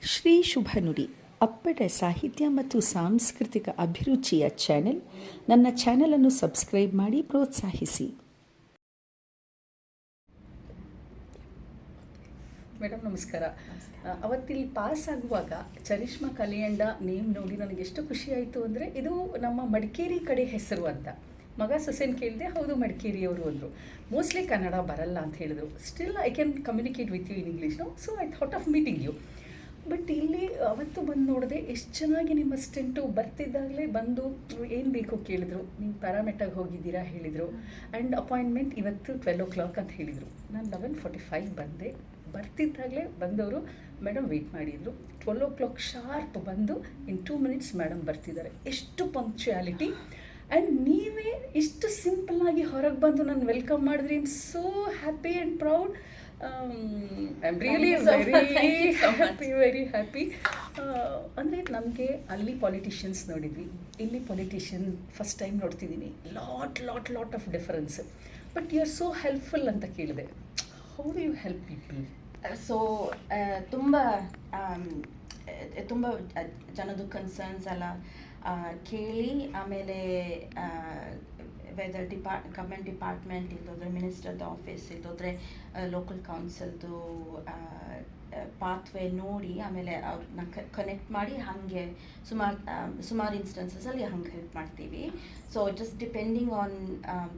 ಶ್ರೀ ಶುಭ ನುಡಿ ಅಪ್ಪಟ ಸಾಹಿತ್ಯ ಮತ್ತು ಸಾಂಸ್ಕೃತಿಕ ಅಭಿರುಚಿಯ ಚಾನೆಲ್. ನನ್ನ ಚಾನೆಲನ್ನು ಸಬ್ಸ್ಕ್ರೈಬ್ ಮಾಡಿ ಪ್ರೋತ್ಸಾಹಿಸಿ. ಮೇಡಮ್ ನಮಸ್ಕಾರ. ಅವತ್ತಿಲ್ಲಿ ಪಾಸ್ ಆಗುವಾಗ ಚರಿಷ್ಮಾ ಕಲಿಯಂಡ ನೇಮ್ ನೋಡಿ ನನಗೆ ಎಷ್ಟು ಖುಷಿ ಆಯಿತು ಅಂದರೆ, ಇದು ನಮ್ಮ ಮಡಿಕೇರಿ ಕಡೆ ಹೆಸರು ಅಂತ. ಮಗ ಸೊಸೆನ್ ಕೇಳಿದೆ, ಹೌದು ಮಡಿಕೇರಿಯವರು ಅಂದರು. ಮೋಸ್ಟ್ಲಿ ಕನ್ನಡ ಬರಲ್ಲ ಅಂತ ಹೇಳಿದ್ರು. Still I can communicate with you in English. So I thought of meeting you. But ಇಲ್ಲಿ ಅವತ್ತು ಬಂದು ನೋಡಿದೆ, ಎಷ್ಟು ಚೆನ್ನಾಗಿ ನಿಮ್ಮ ಅಸಿಸ್ಟೆಂಟು ಬರ್ತಿದ್ದಾಗಲೇ ಬಂದು ಏನು ಬೇಕೋ ಕೇಳಿದ್ರು. ನೀವು ಪ್ಯಾರಾಮೆಟ್ಟಾಗಿ ಹೋಗಿದ್ದೀರಾ ಹೇಳಿದರು. ಆ್ಯಂಡ್ ಅಪಾಯಿಂಟ್ಮೆಂಟ್ ಇವತ್ತು 12 o'clock ಅಂತ ಹೇಳಿದರು. ನಾನು 11:45 ಬಂದೆ. ಬರ್ತಿದ್ದಾಗಲೇ ಬಂದವರು ಮೇಡಮ್ ವೆಯ್ಟ್ ಮಾಡಿದರು. 12 o'clock ಶಾರ್ಪ್ ಬಂದು ಇನ್ 2 minutes ಮೇಡಮ್ ಬರ್ತಿದ್ದಾರೆ. ಎಷ್ಟು ಪಂಕ್ಚುಯಾಲಿಟಿ. ಆ್ಯಂಡ್ ನೀವೇ ಇಷ್ಟು ಸಿಂಪಲ್ಲಾಗಿ ಹೊರಗೆ ಬಂದು ನಾನು ವೆಲ್ಕಮ್ ಮಾಡಿದ್ರಿ. I am so happy and proud. I am really very happy. ಅಂದರೆ ನಮಗೆ ಅಲ್ಲಿ ಪಾಲಿಟಿಷಿಯನ್ಸ್ ನೋಡಿದ್ವಿ, ಇಲ್ಲಿ ಪಾಲಿಟಿಷಿಯನ್ ಫಸ್ಟ್ ಟೈಮ್ ನೋಡ್ತಿದ್ದೀನಿ. Lot of difference. But you are so helpful ಅಂತ ಕೇಳಿದೆ. How do you help people? So ತುಂಬ ತುಂಬ ಜನದ ಕನ್ಸರ್ನ್ಸ್ ಎಲ್ಲ ಕೇಳಿ, ಆಮೇಲೆ ವೆದರ್ ಗೌರ್ಮೆಂಟ್ ಡಿಪಾರ್ಟ್ಮೆಂಟ್ ಇಲ್ದೋದ್ರೆ ಮಿನಿಸ್ಟರ್ದು ಆಫೀಸ್ ಇಲ್ದೋದ್ರೆ ಲೋಕಲ್ ಕೌನ್ಸಿಲ್ದು ಪಾತ್ವೇ ನೋಡಿ, ಆಮೇಲೆ ಅವ್ರನ್ನ ಕನೆಕ್ಟ್ ಮಾಡಿ ಹಾಗೆ ಸುಮಾರು ಇನ್ಸ್ಟೆನ್ಸಸಲ್ಲಿ ಹಂಗೆ ಹೆಲ್ಪ್ ಮಾಡ್ತೀವಿ. So just depending on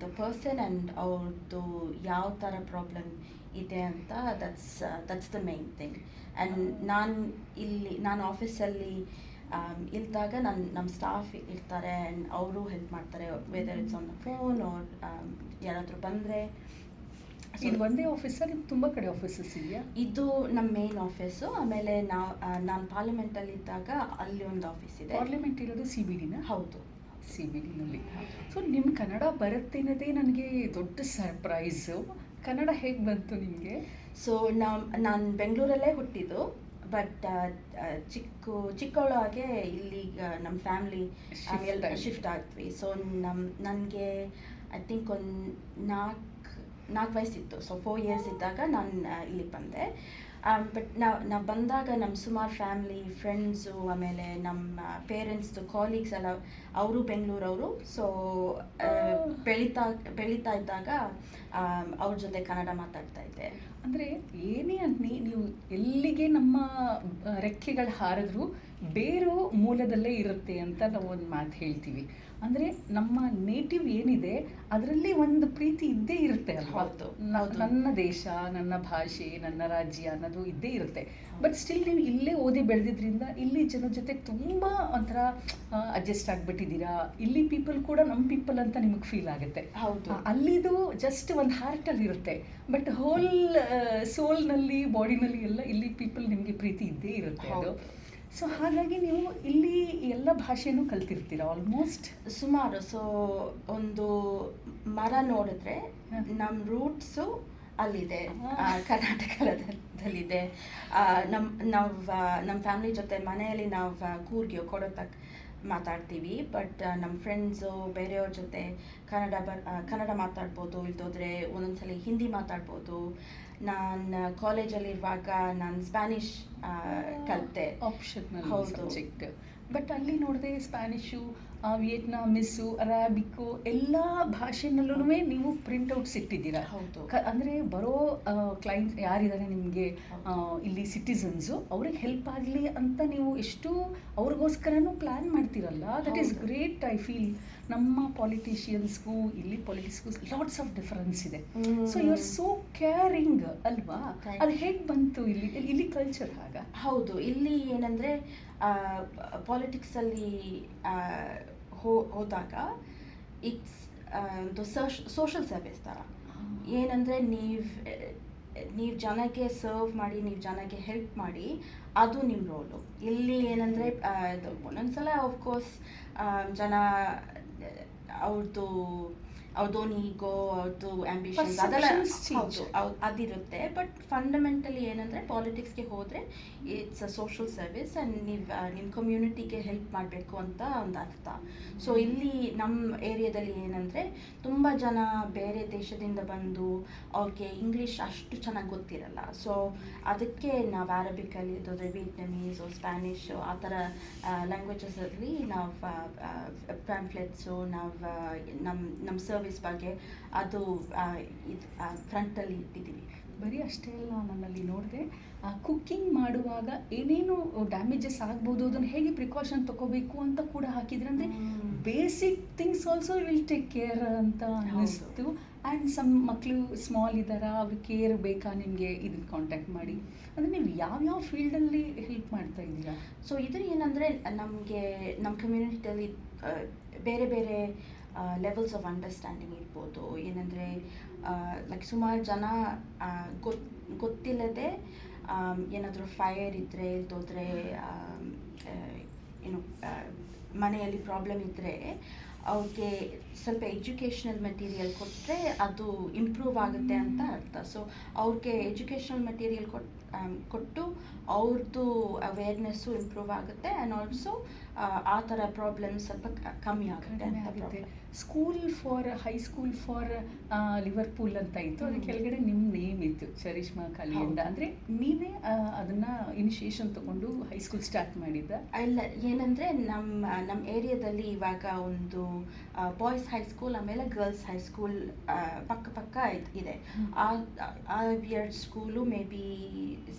the person and ಅವ್ರದ್ದು ಯಾವ ಥರ ಪ್ರಾಬ್ಲಮ್ ಇದೆ ಅಂತ, that's the main thing. And ನಾನು ಆಫೀಸಲ್ಲಿ ಇಲ್ದಾಗ ನಮ್ಮ ಸ್ಟಾಫ್ ಇರ್ತಾರೆ ಆ್ಯಂಡ್ ಅವರು ಹೆಲ್ಪ್ ಮಾಡ್ತಾರೆ, whether it's on the phone or ಯಾರಾದರೂ ಬಂದರೆ. ಇದು ಒಂದೇ ಆಫೀಸಾ, ನಿಮ್ಗೆ ತುಂಬ ಕಡೆ ಆಫೀಸಸ್ ಇದೆಯಾ? ಇದು ನಮ್ಮ ಮೇನ್ ಆಫೀಸು. ಆಮೇಲೆ ನಾನು ಪಾರ್ಲಿಮೆಂಟಲ್ಲಿ ಇದ್ದಾಗ ಅಲ್ಲಿ ಒಂದು ಆಫೀಸ್ ಇದೆ. ಪಾರ್ಲಿಮೆಂಟ್ ಇರೋದು CBDನ? ಹೌದು, CBDನಲ್ಲಿ. ಸೊ ನಿಮ್ಮ ಕನ್ನಡ ಬರುತ್ತೆ ಅನ್ನೋದೇ ನನಗೆ ದೊಡ್ಡ ಸರ್ಪ್ರೈಸು. ಕನ್ನಡ ಹೇಗೆ ಬಂತು ನಿಮಗೆ? ಸೊ ನಾನು ಬೆಂಗಳೂರಲ್ಲೇ ಹುಟ್ಟಿದ್ದು, ಬಟ್ ಚಿಕ್ಕವಳಾಗೆ ಇಲ್ಲಿಗ ನಮ್ಮ ಫ್ಯಾಮ್ಲಿ ಶಿಫ್ಟ್ ಆಗ್ತೀವಿ. ಸೊ ನನಗೆ ಐ ಥಿಂಕ್ ಒಂದು 4 ವಯಸ್ಸಿತ್ತು. ಸೊ 4 years ಇದ್ದಾಗ ನಾನು ಇಲ್ಲಿಗೆ ಬಂದೆ. ಬಟ್ ನಾವು ಬಂದಾಗ ನಮ್ಮ ಸುಮಾರು ಫ್ಯಾಮ್ಲಿ ಫ್ರೆಂಡ್ಸು, ಆಮೇಲೆ ನಮ್ಮ ಪೇರೆಂಟ್ಸ್ದು ಕಾಲೀಗ್ಸ್ ಎಲ್ಲ ಅವರು ಬೆಂಗಳೂರವರು. ಸೊ ಬೆಳೀತಾ ಇದ್ದಾಗ ಅವ್ರ ಜೊತೆ ಕನ್ನಡ ಮಾತಾಡ್ತಾ ಇದ್ದೆ. ಅಂದರೆ ಏನೇ ಅನ್ನಿ, ನೀವು ಎಲ್ಲಿಗೆ ನಮ್ಮ ರೆಕ್ಕೆಗಳು ಹಾರಿದ್ರು ಬೇರು ಮೂಲದಲ್ಲೇ ಇರುತ್ತೆ ಅಂತ ನಾವು ಒಂದು ಮಾತು ಹೇಳ್ತೀವಿ. ಅಂದರೆ ನಮ್ಮ ನೇಟಿವ್ ಏನಿದೆ ಅದರಲ್ಲಿ ಒಂದು ಪ್ರೀತಿ ಇದ್ದೇ ಇರುತ್ತೆ ಅಲ್ವಾ? ನನ್ನ ದೇಶ, ನನ್ನ ಭಾಷೆ, ನನ್ನ ರಾಜ್ಯ ಅನ್ನೋದು ಇದ್ದೇ ಇರುತ್ತೆ. ಬಟ್ ಸ್ಟಿಲ್ ನೀವು ಇಲ್ಲೇ ಓದಿ ಬೆಳೆದಿದ್ರಿಂದ ಇಲ್ಲಿ ಜನರ ಜೊತೆ ತುಂಬ ಒಂಥರ ಅಡ್ಜಸ್ಟ್ ಆಗಿಬಿಟ್ಟಿದ್ದೀರಾ. ಇಲ್ಲಿ ಪೀಪಲ್ ಕೂಡ ನಮ್ಮ ಪೀಪಲ್ ಅಂತ ನಿಮಗೆ ಫೀಲ್ ಆಗುತ್ತೆ. ಹೌದು, ಅಲ್ಲಿದು ಜಸ್ಟ್ ಒಂದು ಹಾರ್ಟಲ್ಲಿ ಇರುತ್ತೆ, ಬಟ್ ಹೋಲ್ ಸೋಲ್ನಲ್ಲಿ ಬಾಡಿನಲ್ಲಿ ಎಲ್ಲ ಇಲ್ಲಿ ಪೀಪಲ್ ನಿಮಗೆ ಪ್ರೀತಿ ಇದ್ದೇ ಇರುತ್ತೆ ಅದು. ಸೊ ಹಾಗಾಗಿ ನೀವು ಇಲ್ಲಿ ಎಲ್ಲ ಭಾಷೆನೂ ಕಲ್ತಿರ್ತೀರ ಆಲ್ಮೋಸ್ಟ್ ಸುಮಾರು. ಸೊ ಒಂದು ಮರ ನೋಡಿದ್ರೆ ನಮ್ಮ ರೂಟ್ಸು ಅಲ್ಲಿದೆ, ಕರ್ನಾಟಕದಲ್ಲಿದೆ. ನಮ್ಮ ಫ್ಯಾಮಿಲಿ ಜೊತೆ ಮನೆಯಲ್ಲಿ ನಾವು ಕೂರ್ಗಿಯೋ ಕೊಡೋತಕ್ಕ ಮಾತಾಡ್ತೀವಿ. ಬಟ್ ನಮ್ಮ ಫ್ರೆಂಡ್ಸು ಬೇರೆಯವ್ರ ಜೊತೆ ಕನ್ನಡ ಮಾತಾಡ್ಬೋದು, ಇಲ್ದೋದ್ರೆ ಒಂದೊಂದ್ಸಲಿ ಹಿಂದಿ ಮಾತಾಡ್ಬೋದು. ನಾನು ಕಾಲೇಜಲ್ಲಿರುವಾಗ ನಾನು ಸ್ಪ್ಯಾನಿಷ್ ಕಲಿತೆ. Optional subject. ಬಟ್ ಅಲ್ಲಿ ನೋಡಿದೆ ಸ್ಪ್ಯಾನಿಷು, ವಿಯೆಟ್ನಾಮಿಸು, ಅರಾಬಿಕ್ಕು ಎಲ್ಲ ಭಾಷೆನಲ್ಲೂ ನೀವು ಪ್ರಿಂಟ್ಔಟ್ಸ್ ಇಟ್ಟಿದ್ದೀರಾ. ಹೌದು. ಅಂದರೆ ಬರೋ ಕ್ಲೈಂಟ್ ಯಾರಿದ್ದಾರೆ ನಿಮಗೆ, ಇಲ್ಲಿ ಸಿಟಿಸನ್ಸು, ಅವ್ರಿಗೆ ಹೆಲ್ಪ್ ಆಗಲಿ ಅಂತ ನೀವು ಎಷ್ಟು ಅವ್ರಿಗೋಸ್ಕರನೂ ಪ್ಲ್ಯಾನ್ ಮಾಡ್ತೀರಲ್ಲ. That is great. I feel ನಮ್ಮ ಪಾಲಿಟಿಷಿಯನ್ಸ್ಗೂ ಇಲ್ಲಿ ಪಾಲಿಟಿಕ್ಸ್ಗೂ ಲಾಟ್ಸ್ ಆಫ್ ಡಿಫರೆನ್ಸ್ ಇದೆ. So you are so caring ಅಲ್ವಾ? ಅದು ಹೇಗೆ ಬಂತು ಇಲ್ಲಿ ಕಲ್ಚರ್ ಆಗ? ಹೌದು, ಇಲ್ಲಿ ಏನಂದರೆ ಪಾಲಿಟಿಕ್ಸಲ್ಲಿ ಹೋದಾಗ ಇಟ್ಸ್ ಒಂದು ಸೋಷಲ್ ಸರ್ವಿಸ್ ಥರ. ಏನಂದರೆ ನೀವು ಜನಕ್ಕೆ ಸರ್ವ್ ಮಾಡಿ, ನೀವು ಜನಕ್ಕೆ ಹೆಲ್ಪ್ ಮಾಡಿ, ಅದು ನಿಮ್ಮ ರೋಲು. ಇಲ್ಲಿ ಏನಂದರೆ ಒಂದೊಂದ್ಸಲ ಆಫ್ಕೋರ್ಸ್ ಜನ ಅವ್ರದ್ದು ಅವ್ರದ್ದೋನ್ ಈಗೋ ಅವ್ರದ್ದು ಆಂಬಿಷನ್ಸ್ ಅದೆಲ್ಲ Perceptions change. ಹೌದು ಅದಿರುತ್ತೆ. ಬಟ್ ಫಂಡಮೆಂಟಲಿ ಏನಂದರೆ ಪಾಲಿಟಿಕ್ಸ್ಗೆ ಹೋದರೆ it's a social service and ನೀವು ನಿಮ್ಮ ಕಮ್ಯುನಿಟಿಗೆ ಹೆಲ್ಪ್ ಮಾಡಬೇಕು ಅಂತ ಒಂದು ಅರ್ಥ. ಸೊ ಇಲ್ಲಿ ನಮ್ಮ ಏರಿಯಾದಲ್ಲಿ ಏನಂದರೆ ತುಂಬ ಜನ ಬೇರೆ ದೇಶದಿಂದ ಬಂದು ಅವ್ರಿಗೆ ಇಂಗ್ಲೀಷ್ ಅಷ್ಟು ಚೆನ್ನಾಗಿ ಗೊತ್ತಿರಲ್ಲ. ಸೊ ಅದಕ್ಕೆ ನಾವು ಅರಬಿಕ್ ಕಲಿಯೋದಾದರೆ ವಿಯೆಟ್ನಮೀಸು ಸ್ಪ್ಯಾನಿಷು ಆ ಥರ ಲ್ಯಾಂಗ್ವೇಜಸಲ್ಲಿ ನಾವು ಪ್ಯಾಂಫ್ಲೆಟ್ಸು ನಾವು ನಮ್ಮ ಸರ್ವಿಸ್ ಬಗ್ಗೆ ಅದು ಇದು ಫ್ರಂಟಲ್ಲಿ ಇಟ್ಟಿದ್ದೀವಿ. ಬರೀ ಅಷ್ಟೇ ಅಲ್ಲ, ನನ್ನಲ್ಲಿ ನೋಡಿದೆ ಕುಕ್ಕಿಂಗ್ ಮಾಡುವಾಗ ಏನೇನು ಡ್ಯಾಮೇಜಸ್ ಆಗ್ಬೋದು ಅದನ್ನು ಹೇಗೆ ಪ್ರಿಕಾಷನ್ ತಗೋಬೇಕು ಅಂತ ಕೂಡ ಹಾಕಿದ್ರೆ, ಅಂದರೆ basic things also will take care ಅಂತ ಅನ್ನಿಸ್ತು. ಆ್ಯಂಡ್ ಸಮ್ ಮಕ್ಕಳು ಸ್ಮಾಲ್ ಇದ್ದಾರಾ, ಅವ್ರಿಗೆ ಕೇರ್ ಬೇಕಾ ನಿಮಗೆ, ಇದನ್ನ ಕಾಂಟ್ಯಾಕ್ಟ್ ಮಾಡಿ. ಅಂದರೆ ನೀವು ಯಾವ್ಯಾವ ಫೀಲ್ಡಲ್ಲಿ ಹೆಲ್ಪ್ ಮಾಡ್ತಾ ಇದ್ದೀರಾ? ಸೊ ಇದು ಏನಂದರೆ ನಮಗೆ ನಮ್ಮ ಕಮ್ಯುನಿಟಿಯಲ್ಲಿ ಬೇರೆ ಬೇರೆ ಲೆವೆಲ್ಸ್ ಆಫ್ ಅಂಡರ್ಸ್ಟ್ಯಾಂಡಿಂಗ್ ಇರ್ಬೋದು. ಏನಂದರೆ ಲೈಕ್ ಸುಮಾರು ಜನ ಗೊತ್ತಿಲ್ಲದೆ ಏನಾದರೂ ಫೈರ್ ಇದ್ದರೆ ಇಲ್ದೋದ್ರೆ ಏನು ಮನೆಯಲ್ಲಿ ಪ್ರಾಬ್ಲಮ್ ಇದ್ದರೆ ಅವ್ರಿಗೆ ಸ್ವಲ್ಪ ಎಜುಕೇಷ್ನಲ್ ಮೆಟೀರಿಯಲ್ ಕೊಟ್ಟರೆ ಅದು ಇಂಪ್ರೂವ್ ಆಗುತ್ತೆ ಅಂತ ಅರ್ಥ. ಸೊ ಅವ್ರಿಗೆ ಎಜುಕೇಷ್ನಲ್ ಮೆಟೀರಿಯಲ್ ಕೊಟ್ಟು ಅವ್ರದ್ದು ಅವೇರ್ನೆಸ್ಸು ಇಂಪ್ರೂವ್ ಆಗುತ್ತೆ ಆ್ಯಂಡ್ ಆಲ್ಸೋ ಆ ಥರ ಪ್ರಾಬ್ಲಮ್ಸ್ ಸ್ವಲ್ಪ ಕಮ್ಮಿ ಆಗುತ್ತೆ ಅಂತ. School for high school for Liverpool ಅಂತ ಇತ್ತು, ಅದ್ರ ಕೆಳಗಡೆ ನಿಮ್ಮ ನೇಮ್ ಇತ್ತು, ಚರಿಷ್ಮಾ ಕಲಿಯಂಡ. ಅಂದರೆ ನೀವೇ ಅದನ್ನು ಇನಿಷಿಯೇಷನ್ ತೊಗೊಂಡು ಹೈಸ್ಕೂಲ್ ಸ್ಟಾರ್ಟ್ ಮಾಡಿದ್ದ? ಇಲ್ಲ, ಏನಂದರೆ ನಮ್ಮ ಏರಿಯಾದಲ್ಲಿ ಇವಾಗ ಒಂದು ಬಾಯ್ಸ್ ಹೈಸ್ಕೂಲ್ ಆಮೇಲೆ ಗರ್ಲ್ಸ್ ಹೈಸ್ಕೂಲ್ ಪಕ್ಕ ಇದೆ. ಆ ಎರಡು ಸ್ಕೂಲು ಮೇ ಬಿ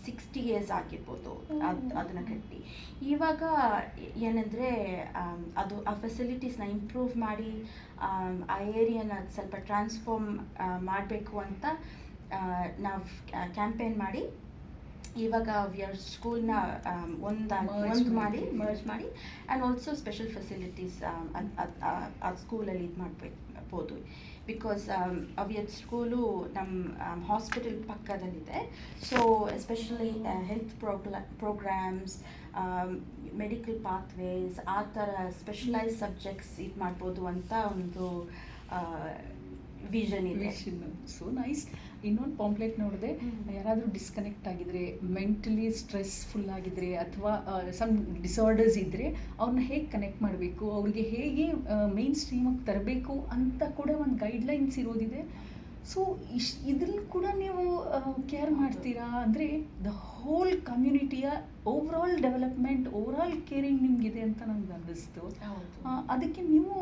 60 years ಆಗಿರ್ಬೋದು ಅದನ್ನು ಕಟ್ಟಿ. ಇವಾಗ ಏನಂದರೆ ಅದು ಆ ಫೆಸಿಲಿಟೀಸ್ನ ಇಂಪ್ರೂವ್ ಮಾಡಿ ಆ ಏರಿಯಾನ ಸ್ವಲ್ಪ ಟ್ರಾನ್ಸ್ಫಾರ್ಮ್ ಮಾಡಬೇಕು ಅಂತ ನಾವು ಕ್ಯಾಂಪೇನ್ ಮಾಡಿ ಇವಾಗ ವಿಯರ್ ಸ್ಕೂಲ್ನ ಒಂದು ಮಾಡಿ ಮರ್ಜ್ ಮಾಡಿ ಆ್ಯಂಡ್ ಆಲ್ಸೋ ಸ್ಪೆಷಲ್ ಫೆಸಿಲಿಟೀಸ್ ಆ ಸ್ಕೂಲಲ್ಲಿ ಇದು ಮಾಡಬಹುದು. ಬಿಕಾಸ್ ಅವಿಯರ್ ಸ್ಕೂಲು ನಮ್ಮ ಹಾಸ್ಪಿಟಲ್ ಪಕ್ಕದಲ್ಲಿದೆ. So especially health programs, medical pathways, ಆ ಥರ ಸ್ಪೆಷಲೈಸ್ ಸಬ್ಜೆಕ್ಟ್ಸ್ ಇದು ಮಾಡ್ಬೋದು ಅಂತ ಒಂದು ವಿಷನ್ ಇದೆ. So nice. ಇನ್ನೊಂದು ಪಾಂಪ್ಲೆಟ್ ನೋಡಿದೆ, ಯಾರಾದರೂ ಡಿಸ್ಕನೆಕ್ಟ್ ಆಗಿದ್ರೆ, ಮೆಂಟಲಿ ಸ್ಟ್ರೆಸ್ಫುಲ್ ಆಗಿದ್ರೆ ಅಥವಾ ಸಮ್ ಡಿಸಾರ್ಡರ್ಸ್ ಇದ್ದರೆ ಅವ್ರನ್ನ ಹೇಗೆ ಕನೆಕ್ಟ್ ಮಾಡಬೇಕು, ಅವ್ರಿಗೆ ಹೇಗೆ ಮೇನ್ ಸ್ಟ್ರೀಮಾಗಿ ತರಬೇಕು ಅಂತ ಕೂಡ ಒಂದು ಗೈಡ್ಲೈನ್ಸ್ ಇರೋದಿದೆ. ಸೊ ಇದ್ರಲ್ಲಿ ಕೂಡ ನೀವು ಕೇರ್ ಮಾಡ್ತೀರಾ? ಅಂದರೆ ದ ಹೋಲ್ ಕಮ್ಯುನಿಟಿಯ ಓವರಾಲ್ ಡೆವಲಪ್ಮೆಂಟ್, ಓವರಾಲ್ ಕೇರಿಂಗ್ ನಿಮಗಿದೆ ಅಂತ ನನಗೆ ಅನ್ನಿಸ್ತು. ಅದಕ್ಕೆ ನೀವು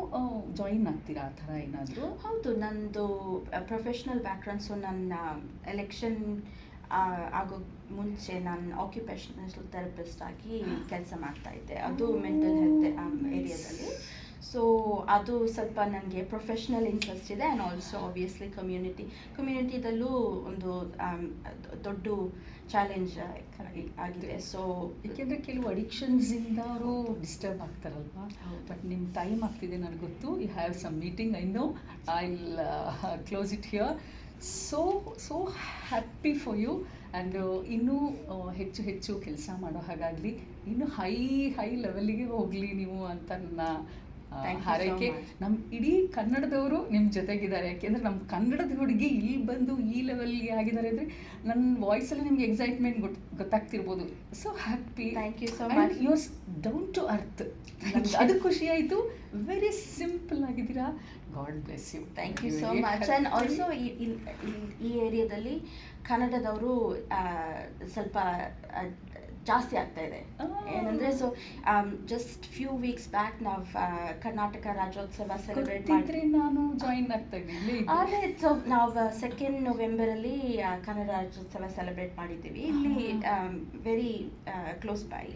ಜಾಯಿನ್ ಆಗ್ತೀರಾ ಆ ಥರ ಏನಾದರೂ? ಹೌದು, ನಂದು ಪ್ರೊಫೆಷ್ನಲ್ ಬ್ಯಾಕ್ಗ್ರೌಂಡ್. ಸೊ ನನ್ನ ಎಲೆಕ್ಷನ್ ಆಗೋ ಮುಂಚೆ ನಾನು ಆಕ್ಯುಪೇಷನಲ್ ಥೆರಪಿಸ್ಟ್ ಆಗಿ ಕೆಲಸ ಮಾಡ್ತಾಯಿದ್ದೆ, ಅದು ಮೆಂಟಲ್ ಹೆಲ್ತ್ ಏರಿಯಾದಲ್ಲಿ. ಸೊ ಅದು ಸ್ವಲ್ಪ ನನಗೆ ಪ್ರೊಫೆಷ್ನಲ್ ಇಂಟ್ರೆಸ್ಟ್ ಇದೆ ಆ್ಯಂಡ್ ಆಲ್ಸೋ ಆಬ್ವಿಯಸ್ಲಿ ಕಮ್ಯುನಿಟಿದಲ್ಲೂ ಒಂದು ದೊಡ್ಡ ಚಾಲೆಂಜ್ ಆಗಿದೆ. ಸೊ ಏಕೆಂದರೆ ಕೆಲವು ಅಡಿಕ್ಷನ್ಸಿಂದ ಅವರು ಡಿಸ್ಟರ್ಬ್ ಆಗ್ತಾರಲ್ವಾ. ಬಟ್ ನಿಮ್ಮ ಟೈಮ್ ಆಗ್ತಿದೆ ನನಗೆ ಗೊತ್ತು. You have some meeting, I know. I will close it here. So happy for you. And ಇನ್ನೂ ಹೆಚ್ಚು ಕೆಲಸ ಮಾಡೋ ಹಾಗಾಗಲಿ, ಇನ್ನೂ ಹೈ ಲೆವೆಲ್ಗೆ ಹೋಗಲಿ ನೀವು ಅಂತ ನನ್ನ ಹಾರೈಕೆ. ನಮ್ಮ ಇಡೀ ಕನ್ನಡದವರು ನಿಮ್ಮ ಜೊತೆಗಿದ್ದಾರೆ. ಯಾಕೆಂದರೆ ನಮ್ಮ ಕನ್ನಡದ ಹುಡುಗಿ ಇಲ್ಲಿ ಬಂದು ಈ ಲೆವೆಲ್ಗೆ ಆಗಿದ್ದಾರೆ ಅಂದರೆ ನನ್ನ ವಾಯ್ಸಲ್ಲಿ ನಿಮ್ಗೆ ಎಕ್ಸೈಟ್ಮೆಂಟ್ ಗೊತ್ತಾಗ್ತಿರ್ಬೋದು. So happy. Thank you so much. You are down to earth. ಅದು ಖುಷಿ ಆಯಿತು. ವೆರಿ ಸಿಂಪಲ್ ಆಗಿದ್ದೀರಾ. God bless you. Thank you so much. And also ಈ ಏರಿಯಾದಲ್ಲಿ ಕನ್ನಡದವರು ಸ್ವಲ್ಪ ಜಾಸ್ತಿ ಆಗ್ತಾ ಇದೆ. ಏನಂದರೆ so just few weeks back ನಾವು ಕರ್ನಾಟಕ ರಾಜ್ಯೋತ್ಸವ ಸೆಲೆಬ್ರೇಟ್ ಮಾಡಿದ್ರೆ ನಾನು ಜಾಯಿನ್ ಆಗ್ತಾ ಇದ್ದೀನಿ. ಆದರೆ ಸೊ ನಾವು 2 November ಕನ್ನಡ ರಾಜ್ಯೋತ್ಸವ ಸೆಲೆಬ್ರೇಟ್ ಮಾಡಿದ್ದೀವಿ ಇಲ್ಲಿ ವೆರಿ ಕ್ಲೋಸ್ ಬೈ.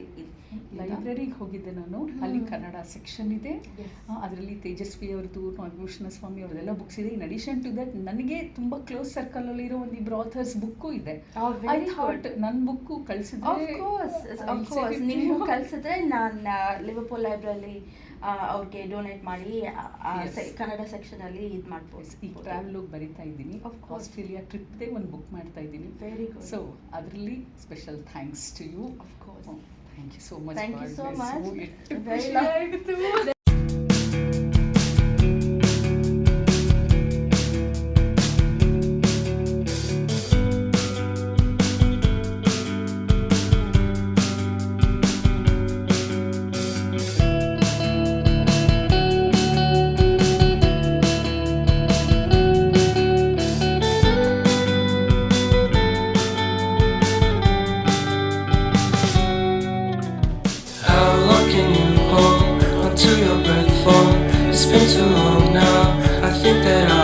ಲೈಬ್ರರಿಗೆ ಹೋಗಿದ್ದೆ ನಾನು, ಅಲ್ಲಿ ಕನ್ನಡ ಸೆಕ್ಷನ್ ಇದೆ. ಅದರಲ್ಲಿ ತೇಜಸ್ವಿ ಅವ್ರದ್ದು, ನಾಗಭೂಷಣ ಸ್ವಾಮಿ ಅವ್ರದ್ದೆಲ್ಲ ಬುಕ್ಸ್ ಇದೆ. ಇನ್ ಅಡಿಷನ್ ಟು ದಟ್ ನನಗೆ ತುಂಬ ಕ್ಲೋಸ್ ಸರ್ಕಲಲ್ಲಿರೋ ಒಂದಿಬ್ಬರು ಆಥರ್ಸ್ ಬುಕ್ಕು ಇದೆ. ಐ ಥಾಟ್ ನನ್ನ ಬುಕ್ಕು ಕಳಿಸಿದ್ರೆ ನೀವು ಕಳಿಸಿದ್ರೆ ನಾನು ಲಿವರ್ಪೂಲ್ ಲೈಬ್ರರಿ ಅವ್ರಿಗೆ ಡೊನೇಟ್ ಮಾಡಿ ಕನ್ನಡ ಸೆಕ್ಷನಲ್ಲಿ ಇದು ಮಾಡ್ಬೋದು. ಈಗ ಟ್ರಾವೆಲ್ ಬರಿತಾ ಇದ್ದೀನಿ. ಆಸ್ಟ್ರೇಲಿಯಾ ಟ್ರಿಪ್ದೇ ಒಂದು ಬುಕ್ ಮಾಡ್ತಾ ಇದ್ದೀನಿ. Very good. ಸೊ ಅದರಲ್ಲಿ special thanks to you. Of course. Thank you so much. Thank you so much. Very earth for. It's been too long now. I think that